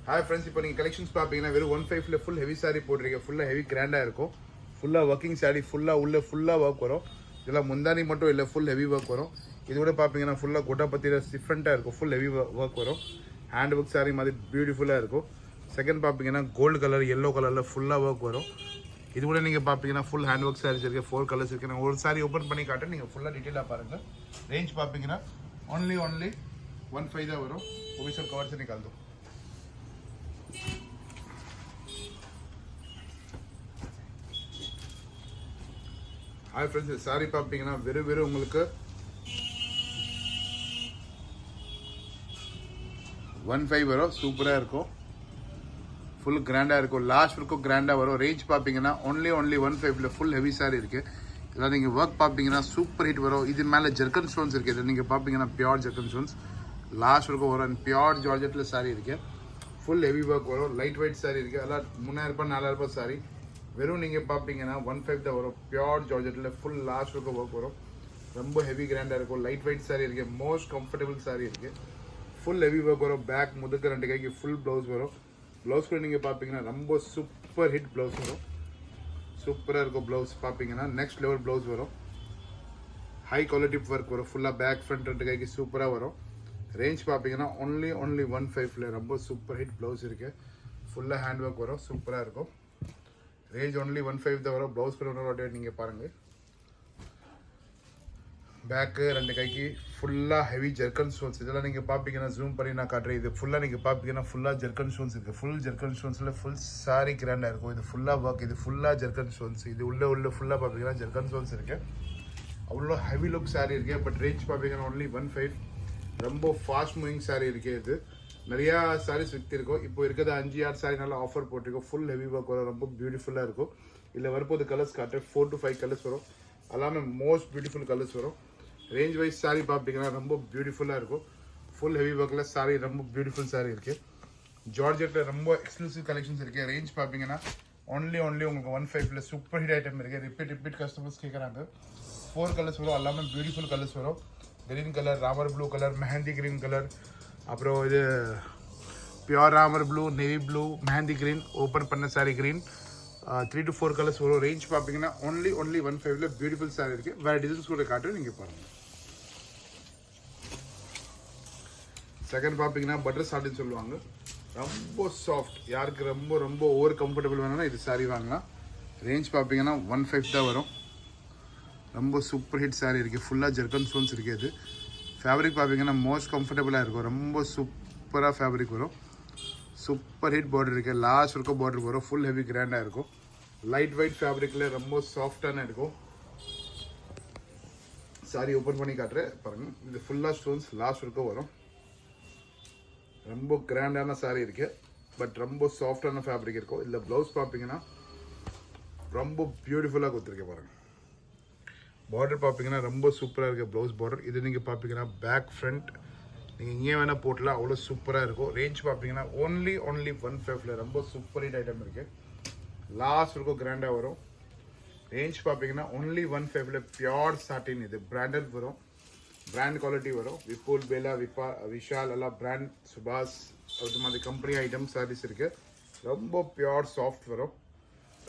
Hi friends, இப்போ நீங்கள் collections பார்ப்பீங்கன்னா வெறும் 1.5ல ஃபுல் ஹெவி சாரி போட்டிருக்கேன். ஃபுல்லாக ஹெவி கிராண்டாக இருக்கும். ஃபுல்லாக ஒர்க்கிங் சாரி, ஃபுல்லாக ஒர்க் வரும். இதெல்லாம் முந்தானி மட்டும் இல்லை, ஃபுல் ஹெவி ஒர்க் வரும். இது கூட பார்த்தீங்கன்னா ஃபுல்லாக கோட்டாபத்தியில் டிஃப்ரெண்ட்டாக இருக்கும். ஃபுல் ஹெவி ஒர்க் வரும். ஹேண்ட் ஒர்க் சாரி மாதிரி பியூட்டிஃபுல்லாக இருக்கும். செகண்ட் பார்த்தீங்கன்னா கோல்டு கலர், எல்லோ கலரில் ஃபுல்லாக ஒர்க் வரும். இது கூட நீங்கள் பார்த்தீங்கன்னா ஃபுல் ஹேண்ட் ஒர்க் சாரீஸ் இருக்குது. 4 கலர்ஸ் இருக்குது. நான் ஒரு சாரி ஓப்பன் பண்ணி காட்டேன், நீங்கள் ஃபுல்லாக டீட்டெயிலாக பாருங்கள். ரேஞ்ச் பார்த்தீங்கன்னா ஒன்லி 1.5 தான் வரும். ஒபிஷியல் கவர்ஸ் நிக்கால் दो. ஹாய் ஃப்ரெண்ட்ஸ், சாரி பார்ப்பீங்கன்னா வெறும் உங்களுக்கு 1.5 வரும். சூப்பராக இருக்கும். ஃபுல் கிராண்டாக இருக்கும். லாஸ்ட் வரைக்கும் கிராண்டாக வரும். ரேஞ்ச் பார்ப்பீங்கன்னா ஒன்லி 1.5ல ஃபுல் ஹெவி சாரி இருக்குது. இதில் நீங்கள் ஒர்க் பார்ப்பீங்கன்னா சூப்பர் ஹிட் வரும். இது மேலே ஜெர்கன் ஸ்டோன்ஸ் இருக்குது. இதில் நீங்கள் பார்ப்பீங்கன்னா பியோர் ஜெர்கன் ஸ்டோன்ஸ் லாஸ்ட் வரைக்கும் வரும். அண்ட் பியோர் ஜார்ஜெட்டில் சாரி இருக்குது. ஃபுல் ஹெவி ஒர்க் வரும். லைட் வெயிட் சாரி இருக்குது. அதெல்லாம் 3000 4000 சாரி. வெறும் நீங்கள் பார்ப்பீங்கன்னா 1.5 தான் வரும். பியோர் ஜார்ஜெட்டில் ஃபுல் லாஸ்ட் வரைக்கும் ஒர்க் வரும். ரொம்ப ஹெவி கிராண்டாக இருக்கும். லைட் வெயிட் சாரி இருக்குது. மோஸ்ட் கம்ஃபர்டபுள் சாரி இருக்குது. ஃபுல் ஹெவி ஒர்க் வரும். பேக் முதுக்கு 2 கைக்கு ஃபுல் ப்ளவுஸ் வரும். ப்ளவுஸ் கூட நீங்கள் பார்ப்பீங்கன்னா ரொம்ப சூப்பர் ஹிட் ப்ளவுஸ் வரும். சூப்பராக இருக்கும் ப்ளவுஸ் பார்ப்பீங்கன்னா. நெக்ஸ்ட் லெவல் ப்ளவுஸ் வரும். ஹை குவாலிட்டி ஒர்க் வரும். ஃபுல்லாக பேக் ஃப்ரண்ட் 2 கைக்கு சூப்பராக வரும். ரேஞ்ச் பார்ப்பீங்கன்னா ஒன்லி 1.5ல ரொம்ப சூப்பர் ஹிட் ப்ளவுஸ் இருக்குது. ஃபுல்லாக ஹேண்ட் ஒர்க் வரும். சூப்பராக இருக்கும். ரேஞ்ச் ஒன்லி 1.5 தான் வரும். ப்ளவுஸ் கூட ஒன்று நீங்கள் பாருங்கள். பேக்கு 2 கைக்கு ஃபுல்லாக ஹெவி ஜெர்கன் ஸ்டோன்ஸ். இதெல்லாம் நீங்கள் பார்ப்பீங்கன்னா ஜூம் பண்ணி நான் காட்டுறேன். இது ஃபுல்லாக நீங்கள் பார்ப்பீங்கன்னா ஃபுல்லாக ஜெர்கன் ஸ்டோன்ஸ் இருக்குது. ஃபுல் ஜெர்கன் ஸ்டோன்ஸில் ஃபுல் சாரி கிராண்டாக இருக்கும். இது ஃபுல்லாக ஒர்க். இது ஃபுல்லாக ஜெர்கன் ஸ்டோன்ஸ். இது உள்ள ஃபுல்லாக பார்ப்பீங்கன்னா ஜெர்கன் ஸ்டோன்ஸ் இருக்குது. அவ்வளோ ஹெவி லுக் சாரி இருக்குது. பட் ரேஞ்ச் பார்ப்பீங்கன்னா ஒன்லி 1.5. ரொம்ப ஃபாஸ்ட் மூவிங் சாரி இருக்குது. இது நிறையா சாரீஸ் விற்றுருக்கோம். இப்போ இருக்கிறது 5-6 சாரி நல்லா ஆஃபர் போட்டிருக்கோம். ஃபுல் ஹெவி ஒர்க் வரும். ரொம்ப பியூட்டிஃபுல்லாக இருக்கும். இதில் வரப்போது கலர்ஸ் காட்டுறேன். 4 to 5 கலர்ஸ் வரும். எல்லாமே மோஸ்ட் பியூட்டிஃபுல் கலர்ஸ் வரும். ரேஞ்ச் வைஸ் சாரி பார்ப்பீங்கன்னா ரொம்ப பியூட்டிஃபுல்லாக இருக்கும். ஃபுல் ஹெவி ஒர்க்கில் சாரி ரொம்ப பியூட்டிஃபுல் சாரி இருக்குது. ஜார்ஜெட்டில் ரொம்ப எக்ஸ்க்ளூசிவ் கலெக்ஷன்ஸ் இருக்குது. ரேஞ்ச் பார்ப்பீங்கன்னா ஒன்லி உங்களுக்கு 1.5ல சூப்பர் ஹிட் ஐட்டம் இருக்குது. ரிப்பீட் கஸ்டமர்ஸ் கேட்குறாங்க. 4 கலர்ஸ் வரும். எல்லாமே பியூட்டிஃபுல் கலர்ஸ் வரும். Green colour, Ramar blue colour, mehndi green colour, அப்புறம் இது pure Ramar blue, navy blue, mehndi green, open பண்ண சாரி கிரீன், 3 to 4 கலர்ஸ் வரும். ரேஞ்ச் பார்ப்பீங்கன்னா ஒன்லி 1.5ல பியூட்டிஃபுல் சாரி இருக்குது. வேறு டிசைன்ஸ் கூட காட்டுறேன், நீங்கள் பாருங்கள். செகண்ட் பார்ப்பீங்கன்னா பட்டர் சாட்டின்னு சொல்லுவாங்க. ரொம்ப சாஃப்ட். யாருக்கு ரொம்ப ஓவர் கம்ஃபர்டபுள் வேணும்னா இது சாரி வாங்கலாம். ரேஞ்ச் பார்ப்பீங்கன்னா 1.5 தான் வரும். ரொம்ப சூப்பர் ஹிட் சாரி இருக்குது. ஃபுல்லாக ஜெர்கன் ஸ்டோன்ஸ் இருக்குது. இது ஃபேப்ரிக் பார்ப்பீங்கன்னா மோஸ்ட் கம்ஃபர்டபுளாக இருக்கும். ரொம்ப சூப்பராக ஃபேப்ரிக் வரும். சூப்பர் ஹிட் பார்டர் இருக்குது. லாஸ்ட் வரைக்கும் பார்டர் வரும். ஃபுல் ஹெவி கிராண்டாக இருக்கும். லைட் வெயிட் ஃபேப்ரிக்கில் ரொம்ப சாஃப்டான இருக்கும். சாரி ஓப்பன் பண்ணி காட்டுறேன் பாருங்கள். இது ஃபுல்லாக ஸ்டோன்ஸ் லாஸ்ட் வரைக்கும் வரும். ரொம்ப கிராண்டான சாரி இருக்குது. பட் ரொம்ப சாஃப்டான ஃபேப்ரிக் இருக்கும். இதில் ப்ளவுஸ் பார்ப்பீங்கன்னா ரொம்ப பியூட்டிஃபுல்லாக கொடுத்துருக்கேன் பாருங்கள். பார்டர் பார்ப்பீங்கன்னா ரொம்ப சூப்பராக இருக்குது ப்ளவுஸ் பார்டர். இது நீங்கள் பார்ப்பீங்கன்னா பேக் ஃப்ரண்ட் நீங்கள் இங்கே வேணால் போட்டலாம். அவ்வளோ சூப்பராக இருக்கும். ரேஞ்ச் பார்ப்பீங்கன்னா ஒன்லி 1.5ல ரொம்ப சூப்பர் ஹிட் ஐட்டம் இருக்குது. லாஸ்ட் இருக்கும் கிராண்டாக வரும். ரேஞ்ச் பார்ப்பீங்கன்னா ஒன்லி 1.5ல பியோர் சாட்டின். இது பிராண்டட் வரும். பிராண்ட் குவாலிட்டி வரும். விபுல், பெலா, விஷால் எல்லாம் பிராண்ட், சுபாஷ் அது மாதிரி கம்பெனி ஐட்டம் சாரீஸ் இருக்குது. ரொம்ப பியோர் சாஃப்ட் வரும்.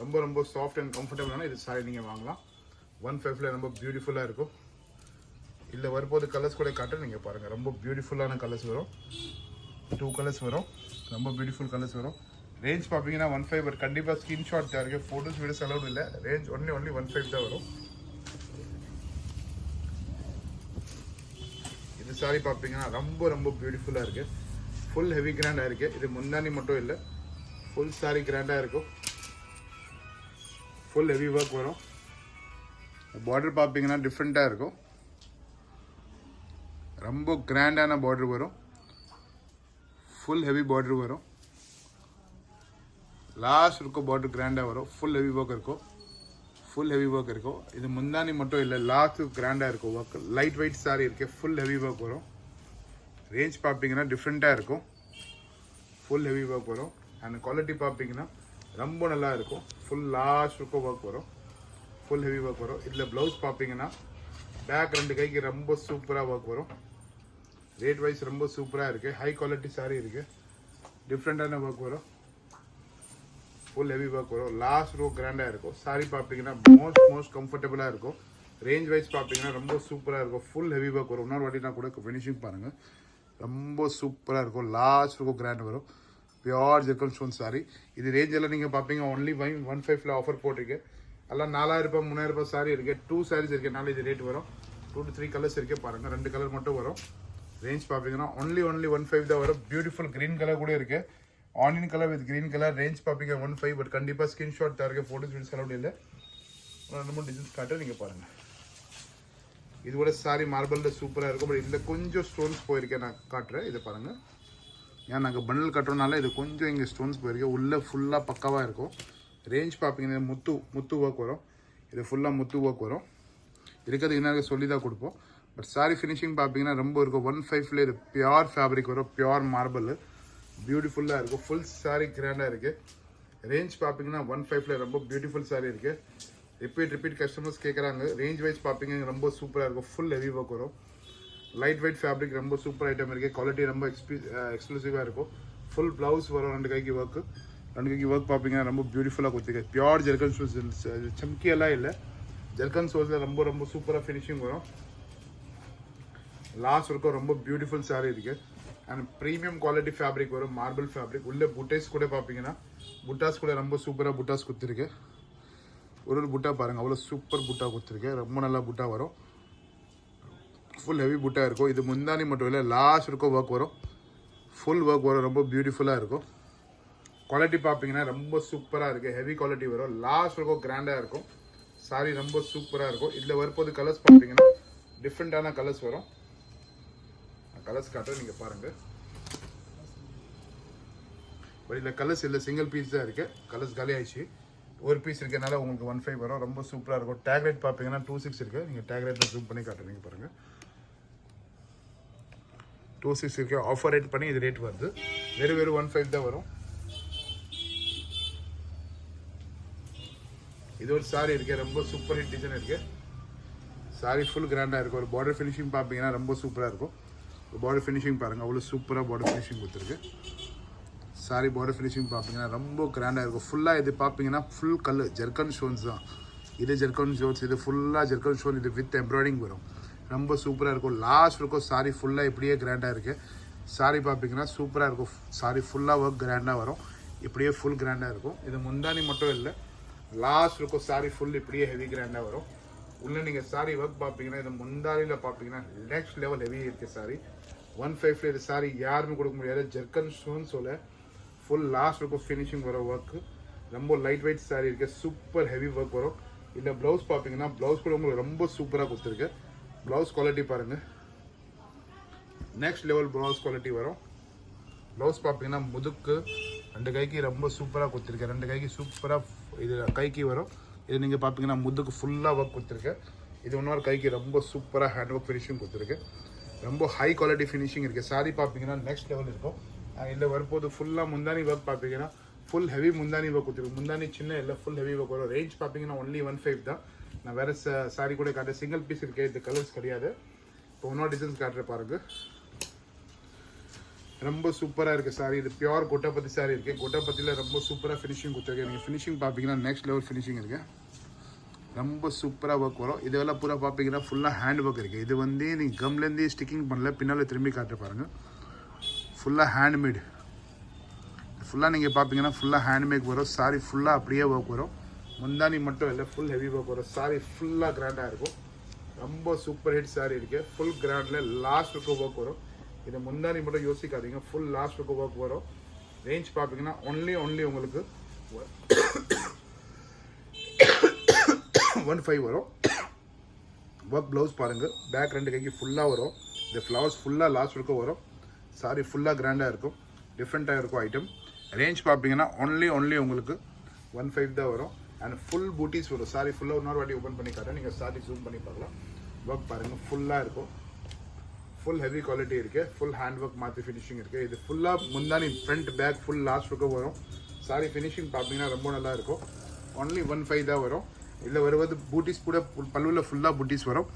ரொம்ப சாஃப்ட் அண்ட் கம்ஃபர்டபுளான இது சாரி நீங்கள் வாங்கலாம். 1.5ல ரொம்ப பியூட்டிஃபுல்லாக இருக்கும். இல்லை வரும்போது கலர்ஸ் கூட காட்ட நீங்கள் பாருங்கள். ரொம்ப பியூட்டிஃபுல்லான கலர்ஸ் வரும். 2 கலர்ஸ் வரும். ரொம்ப பியூட்டிஃபுல் கலர்ஸ் வரும். ரேஞ்ச் பார்ப்பீங்கன்னா 1.5. பட் கண்டிப்பாக ஸ்க்ரீன்ஷாட் தேவை. ஃபோட்டோஸ் வீடியோஸ் அலௌட் இல்லை. ரேஞ்ச் ஒன்லி 1.5 தான் வரும். இது சாரி பார்ப்பீங்கன்னா ரொம்ப பியூட்டிஃபுல்லாக இருக்குது. ஃபுல் ஹெவி கிராண்டாக இருக்குது. இது முந்தானி மட்டும் இல்லை, ஃபுல் சாரி கிராண்டாக இருக்கும். ஃபுல் ஹெவி ஒர்க் வரும். பார்டர் பார்ப்பீங்கன்னா டிஃப்ரெண்ட்டாக இருக்கும். ரொம்ப கிராண்டான பார்டர் வரும். ஃபுல் ஹெவி பார்டர் வரும். லாஸ்ட் இருக்கும் பார்டர் கிராண்டாக வரும். ஃபுல் ஹெவி ஒர்க் இருக்கும். இது முந்தானி மட்டும் இல்லை, லாஸ்ட்டு கிராண்டாக இருக்கும் ஒர்க். லைட் வெயிட் சாரி இருக்குது. ஃபுல் ஹெவி ஒர்க் வரும். ரேஞ்ச் பார்ப்பீங்கன்னா டிஃப்ரெண்ட்டாக இருக்கும். ஃபுல் ஹெவி ஒர்க் வரும். அண்ட் குவாலிட்டி பார்ப்பீங்கன்னா ரொம்ப நல்லா இருக்கும். ஃபுல் லாஸ்ட் இருக்கும் ஒர்க் வரும். ஃபுல் ஹெவி ஒர்க் வரும். இதில் ப்ளவுஸ் பார்ப்பீங்கன்னா பேக் 2 கைக்கு ரொம்ப சூப்பராக ஒர்க் வரும். ரேட் வைஸ் ரொம்ப சூப்பராக இருக்குது. ஹை குவாலிட்டி சாரி இருக்குது. டிஃப்ரெண்டான ஒர்க் வரும், ஃபுல் ஹெவி ஒர்க் வரும். லாஸ்ட் ரோ கிராண்டாக இருக்கும். சாரி பார்த்தீங்கன்னா மோஸ்ட் கம்ஃபர்டபுளாக இருக்கும். ரேஞ்ச் வைஸ் பார்த்தீங்கன்னா ரொம்ப சூப்பராக இருக்கும். ஃபுல் ஹெவி ஒர்க் வரும். இன்னொரு வாட்டி நான் கூட ஃபினிஷிங் பாருங்கள், ரொம்ப சூப்பராக இருக்கும். லாஸ்ட் இருக்கும் கிராண்ட் வரும். Pure ஜெர்கன் stone sorry. இது ரேஞ்ச் எல்லாம் நீங்கள் பார்ப்பீங்க ஒன்லி 1,500 ஆஃபர் போட்டிருக்கு. எல்லாம் 4000 ரூபாய் 3000 ரூபாய் சாரி இருக்குது. 2 சாரீஸ் இருக்கனால இது ரேட் வரும். 2 to 3 கலர்ஸ் இருக்கே பாருங்கள், 2 கலர் மட்டும் வரும். ரேஞ்ச் பார்ப்பீங்கன்னா ஒன்லி 1,500 தான் வரும். பியூட்டிஃபுல் க்ரீன் கலர் கூட இருக்குது. Onion colour with green colour. Range பார்ப்பீங்க 1,500. பட் கண்டிப்பாக ஸ்கிரீன்ஷாட் தரக்கு ஃபோட்டோஸ் வீடியோஸ் அலவுட் இல்லை. 2 3 டிசைன்ஸ் காட்ட நீங்கள் பாருங்கள். இது கூட சாரி மார்பிளில் சூப்பராக இருக்கும். பட் இதில் கொஞ்சம் ஸ்டோன்ஸ் போயிருக்கேன், நான் காட்டுறேன். இதை பாருங்கள். ஏன் நாங்கள் பண்டில் கட்டுறதுனால இது கொஞ்சம் இங்கே ஸ்டோன்ஸ் போயிருக்கேன். உள்ளே ஃபுல்லாக பக்காவாக இருக்கும். ரேஞ்ச் பார்ப்பீங்கன்னா முத்து ஒர்க் வரும். இது ஃபுல்லாக முத்து ஒர்க் வரும். இருக்கிறது என்ன சொல்லி தான் கொடுப்போம். பட் சாரி ஃபினிஷிங் பார்ப்பீங்கன்னா ரொம்ப இருக்கும். 1,500 இது பியோர் ஃபேப்ரிக் வரும். பியோர் மார்பிள் பியூட்டிஃபுல்லாக இருக்கும். ஃபுல் சாரி கிராண்டாக இருக்குது. ரேஞ்ச் பார்ப்பீங்கன்னா 1,500 ரொம்ப பியூட்டிஃபுல் சாரி இருக்குது. ரிப்பீட் கஸ்டமர்ஸ் கேட்குறாங்க. ரேஞ்ச் வைஸ் பார்ப்பீங்க ரொம்ப சூப்பராக இருக்கும். ஃபுல் ஹெவி ஒர்க் வரும். லைட் வெயிட் ஃபேப்ரிக் ரொம்ப சூப்பர் ஐட்டம் இருக்குது. குவாலிட்டி ரொம்ப எக்ஸ்க்ளூசிவாக இருக்கும். ஃபுல் ப்ளவுஸ் வரும். 2 கைக்கு ஒர்க்கு. 2 கைக்கு ஒர்க் பார்ப்பீங்கன்னா ரொம்ப பியூட்டிஃபுல்லாக கொடுத்துருக்கேன். Pure ஜெர்கன் shoes. சம்கியெல்லாம் இல்லை. ஜெர்கன் ஷூஸில் ரொம்ப சூப்பராக ஃபினிஷிங் வரும். லாஸ்ட் இருக்கும். ரொம்ப பியூட்டிஃபுல் சாரி இருக்குது. அண்ட் ப்ரீமியம் குவாலிட்டி ஃபேப்ரிக் வரும். Marble fabric. உள்ளே புட்டேஸ் கூட பார்ப்பீங்கன்னா புட்டாஸ் கூட ரொம்ப சூப்பராக புட்டாஸ் கொடுத்துருக்கு. ஒரு புட்டா பாருங்கள், அவ்வளோ சூப்பர் புட்டா கொடுத்துருக்கு. ரொம்ப நல்லா புட்டா வரும். ஃபுல் ஹெவி புட்டா இருக்கும். இது முந்தானி மட்டும் இல்லை, லாஸ்ட் இருக்கும் ஒர்க் வரும். ஃபுல் ஒர்க் வரும். ரொம்ப பியூட்டிஃபுல்லாக இருக்கும். குவாலிட்டி பார்ப்பீங்கன்னா ரொம்ப சூப்பராக இருக்குது. ஹெவி குவாலிட்டி வரும். லாஸ்ட் இருக்கும் கிராண்டாக இருக்கும். சாரி ரொம்ப சூப்பராக இருக்கும். இதில் வரும்போது கலர்ஸ் பார்ப்பீங்கன்னா டிஃப்ரெண்ட்டான கலர்ஸ் வரும். கலர்ஸ் காட்டுறேன், நீங்கள் பாருங்கள். பட் இதில் கலர்ஸ் இல்லை, சிங்கிள் பீஸ் தான் இருக்குது. கலர்ஸ் காலி ஆயிடுச்சு. ஒரு பீஸ் இருக்கிறதுனால உங்களுக்கு 1,500 வரும். ரொம்ப சூப்பராக இருக்கும். டேக் ரேட் பார்ப்பீங்கன்னா 2,600 இருக்குது. நீங்கள் டேக் ரேட்டில் ஜூம் பண்ணி காட்டுறீங்க பாருங்கள். 2,600 இருக்குது. ஆஃபர் ரேட் பண்ணி இது ரேட் வருது. வெறும் 1,500 தான் வரும். இது ஒரு சாரி இருக்குது. ரொம்ப சூப்பர் ஹிட் டிசைன் இருக்குது. சாரி ஃபுல் கிராண்டாக இருக்கும். ஒரு பார்டர் ஃபினிஷிங் பார்ப்பீங்கன்னா ரொம்ப சூப்பராக இருக்கும். ஒரு பார்டர் ஃபினிஷிங் பாருங்கள், அவ்வளோ சூப்பராக பார்டர் ஃபினிஷிங் கொடுத்துருக்கு. சாரி பார்டர் ஃபினிஷிங் பார்ப்பீங்கன்னா ரொம்ப கிராண்டாக இருக்கும். ஃபுல்லாக இது பார்ப்பீங்கன்னா ஃபுல் கலர் ஜெர்கன் ஸ்டோன்ஸ் தான். இது ஜெர்கன் ஸ்டோன்ஸ். இது ஃபுல்லாக ஜெர்கன் ஸ்டோன். இது வித் எம்ப்ராய்டிங் வரும். ரொம்ப சூப்பராக இருக்கும். லாஸ்ட் இருக்கும் சாரி ஃபுல்லாக இப்படியே கிராண்டாக இருக்குது. சாரி பார்ப்பீங்கன்னா சூப்பராக இருக்கும். சாரி ஃபுல்லாக ஒர்க் கிராண்டாக வரும். இப்படியே ஃபுல் கிராண்டாக இருக்கும். இது முந்தானி மட்டும் இல்லை, லாஸ்ட் இருக்கும் சாரி ஃபுல் இப்படியே ஹெவி கிராண்டாக வரும். உள்ளே நீங்கள் சாரி ஒர்க் பார்ப்பீங்கன்னா இது முந்தானியில் பார்ப்பீங்கன்னா நெக்ஸ்ட் லெவல் ஹெவி இருக்குது. சாரி 1,500 இது சாரி யாருமே கொடுக்க முடியாது. ஜெர்கன் ஸ்டோன் சொல்ல ஃபுல் லாஸ்ட் இருக்கும் ஃபினிஷிங் வர ஒர்க்கு. ரொம்ப லைட் வெயிட் சாரி இருக்குது. சூப்பர் ஹெவி ஒர்க் வரும். இல்லை ப்ளவுஸ் பார்ப்பீங்கன்னா ப்ளவுஸ் கூட உங்களுக்கு ரொம்ப சூப்பராக கொடுத்துருக்கு. ப்ளவுஸ் குவாலிட்டி பாருங்கள், நெக்ஸ்ட் லெவல் ப்ளவுஸ் குவாலிட்டி வரும். ப்ளவுஸ் பார்ப்பீங்கன்னா முதுக்கு 2 கைக்கு ரொம்ப சூப்பராக கொடுத்துருக்கேன். 2 கைக்கு சூப்பராக இது கைக்கு வரும். இது நீங்கள் பார்ப்பீங்கன்னா முதுக்கு ஃபுல்லாக ஒர்க் கொடுத்துருக்கேன். இது இன்னொரு கைக்கு ரொம்ப சூப்பராக ஹேண்ட் ஒர்க் ஃபினிஷிங் கொடுத்துருக்கு. ரொம்ப ஹை குவாலிட்டி ஃபினிஷிங் இருக்குது. சாரி பார்ப்பீங்கன்னா நெக்ஸ்ட் லெவல் இருக்கும். இதில் வரும்போது ஃபுல்லாக முந்தானி ஒர்க் பார்ப்பீங்கன்னா ஃபுல் ஹெவி முந்தானி ஒர்க் கொடுத்துருக்கு. முந்தானி சின்ன இல்லை, ஃபுல் ஹெவி ஒர்க் வரும். ரேஞ்ச் பார்ப்பீங்கன்னா ஒன்லி 1,500 தான். நான் வேறு சாரி கூட காட்டுறேன். சிங்கிள் பீஸ் இருக்குது. இது கலர்ஸ் கிடையாது. இப்போ இன்னொரு டிசைன்ஸ் காட்டுறேன் பாருங்கள். ரொம்ப சூப்பராக இருக்குது சாரி. இது பியோர் கோட்டாபத்தி சாரி இருக்குது. கோட்டாபத்தியில் ரொம்ப சூப்பராக ஃபினிஷிங் கொடுத்துருக்கேன். நீங்கள் ஃபினிஷிங் பார்ப்பீங்கன்னா நெக்ஸ்ட் லெவல் ஃபினிஷிங் இருக்குது. ரொம்ப சூப்பராக ஒர்க் வரும். இதெல்லாம் பூரா பார்ப்பீங்கன்னா ஃபுல்லாக ஹேண்ட் ஒர்க் இருக்குது. இது வந்து நீங்கள் கம்லேருந்து ஸ்டிக்கிங் பண்ணல, பின்னால் திரும்பி காட்டுற பாருங்கள். ஃபுல்லாக ஹேண்ட்மேடு. ஃபுல்லாக நீங்கள் பார்ப்பீங்கன்னா ஃபுல்லாக ஹேண்ட்மேக் வரும். சாரி ஃபுல்லாக அப்படியே ஒர்க் வரும். முந்தானி மட்டும் இல்லை, ஃபுல் ஹெவி ஒர்க் வரும். சாரி ஃபுல்லாக கிராண்டாக இருக்கும். ரொம்ப சூப்பர் ஹிட் சாரி இருக்குது. ஃபுல் கிராண்டில் லாஸ்ட் இருக்கும் ஒர்க் வரும். இது முந்தானி மட்டும் யோசிக்காதீங்க, ஃபுல் லாஸ்ட் இருக்கும் ஒர்க் வரும். ரேஞ்ச் பார்ப்பீங்கன்னா ஒன்லி உங்களுக்கு 1,500 வரும். ஒர்க் ப்ளவுஸ் பாருங்கள், பேக் 2 கைக்கு ஃபுல்லாக வரும். இந்த ஃப்ளவர்ஸ் ஃபுல்லாக லாஸ்ட் இருக்கும் வரும். சாரி ஃபுல்லாக கிராண்டாக இருக்கும். டிஃப்ரெண்ட்டாக இருக்கும் ஐட்டம். ரேஞ்ச் பார்ப்பீங்கன்னா ஒன்லி உங்களுக்கு 1,500 தான் வரும். அண்ட் ஃபுல் பூட்டிஸ் வரும். சாரி ஃபுல்லாக இன்னொரு வாட்டி ஓப்பன் பண்ணி காட்டுறேன். நீங்கள் சாரி ஜூம் பண்ணி பார்க்கலாம். ஒர்க் பாருங்கள் ஃபுல்லாக இருக்கும். ஃபுல் ஹெவி குவாலிட்டி இருக்குது. ஃபுல் ஹேண்ட் ஒர்க் மாற்றி ஃபினிஷிங் இருக்குது. இது ஃபுல்லாக முந்தானி ஃப்ரண்ட் பேக் ஃபுல் லாஸ்ட் இருக்கும் வரும். சாரி ஃபினிஷிங் பார்த்தீங்கன்னா ரொம்ப நல்லா இருக்கும். ஒன்லி 1,500 தான் வரும். இதில் வருவது பூட்டிஸ் கூட பல்லுவில் ஃபுல்லாக பூட்டிஸ் வரும்.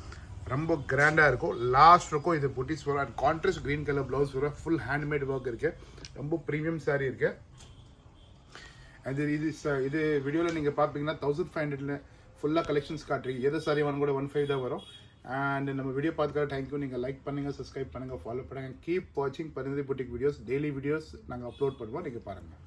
ரொம்ப கிராண்டாக இருக்கும். லாஸ்ட் இருக்கும் இது பூட்டிஸ் வரும். And contrast green colour blouse வரும். ஃபுல் ஹேண்ட்மேட் ஒர்க் இருக்குது. ரொம்ப ப்ரீமியம் saree இருக்குது. இது வீடியோவில் நீங்கள் பார்ப்பீங்கன்னா 1500 ஃபுல்லாக கலெக்ஷன்ஸ் காட்டுறீங்க. எது சாரி வாங்க கூட 15 தான் வரும். அண்ட் நம்ம வீடியோ பார்த்துக்க தேங்க்யூ. நீங்கள் லைக் பண்ணுங்கள், சப்ஸ்கிரைப் பண்ணுங்கள், ஃபாலோ பண்ணுங்கள். கீப் வாட்சிங் பரிந்தை புட்டிக் வீடியோஸ். டெய்லி வீடியோஸ் நாங்கள் அப்லோட் பண்ணுவோம், நீங்கள் பாருங்கள்.